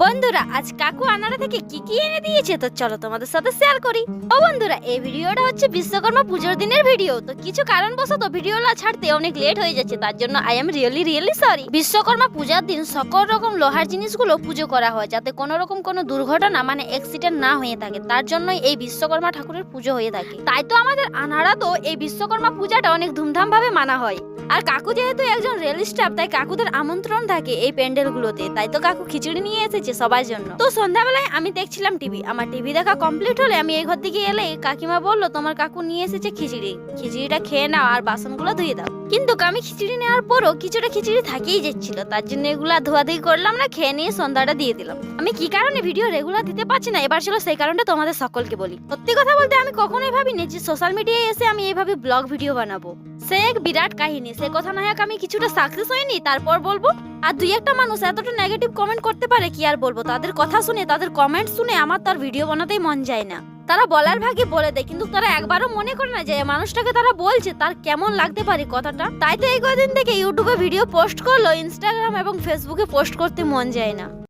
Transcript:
বন্ধুরা আজ কাকু আনাড়া থেকে কি কি এনে দিয়েছে তো চলো তোমাদের সাথে শেয়ার করি। ও বন্ধুরা এই ভিডিওটা হচ্ছে বিশ্বকর্মা পুজোর দিনের ভিডিও। তো কিছু কারণবশত ভিডিওটা ছাড়তে অনেক লেট হয়ে যাচ্ছে, তার জন্য I am really sorry. Vishwakarma পূজার দিন সকল রকম লোহার জিনিসগুলো পুজো করা হয় যাতে কোনো রকম কোনো দুর্ঘটনা মানে অ্যাক্সিডেন্ট না হয়ে থাকে, তার জন্যই এই বিশ্বকর্মা ঠাকুরের পুজো হয়ে থাকে। তাই তো আমাদের আনাড়া তো এই বিশ্বকর্মা পূজাটা অনেক ধুমধাম ভাবে মানা হয়। আর কাকু যেহেতু একজন রেল স্টাফ তাই কাকুদের আমন্ত্রণ থাকে এই প্যান্ডেল গুলোতে, তাই তো কাকু খিচুড়ি নিয়ে এসেছে সবার জন্য। তো সন্ধ্যাবেলায় আমি দেখছিলাম টিভি, আমার টিভি দেখা কমপ্লিট হলে আমি এই ঘর দিকে এলে কাকিমা বললো তোমার কাকু নিয়ে এসেছে খিচুড়ি, খিচুড়িটা খেয়ে নাও আর বাসনগুলো ধুয়ে দাও। কিন্তু আমি খিচুড়ি নেওয়ার পরও কিছুটা খিচুড়ি থাকিই যাচ্ছিল, তার জন্য এগুলা ধোয়াধুয়ি করলাম না, খেয়ে নিয়ে সন্ধ্যাটা দিয়ে দিলাম। আমি কি কারণে ভিডিও রেগুলার দিতে পারছি না এবার ছিল সেই কারণটা তোমাদের সকলকে বলি। সত্যি কথা বলতে আমি কখনোই ভাবিনি যে সোশ্যাল মিডিয়ায় এসে আমি এইভাবে ব্লগ ভিডিও বানাবো। সে এক বিরাট কাহিনী, সে কথা না হোক আমি কিছুটা সাকসেস হইনি তারপর বলবো। আর দুই একটা মানুষ এতটা নেগেটিভ কমেন্ট করতে পারে কি আর বলবো, তাদের কথা শুনে তাদের কমেন্ট শুনে আমার তার ভিডিও বানাতেই মন যায় না। তারা বলার ভাগে বলে দেয় কিন্তু তারা একবারও মনে করে না যে মানুষটাকে তারা বলছে তার কেমন লাগতে পারে কথাটা। তাই তো এই কদিন থেকে ইউটিউবে ভিডিও পোস্ট করলো, ইনস্টাগ্রাম এবং ফেসবুকে পোস্ট করতে মন যায় না।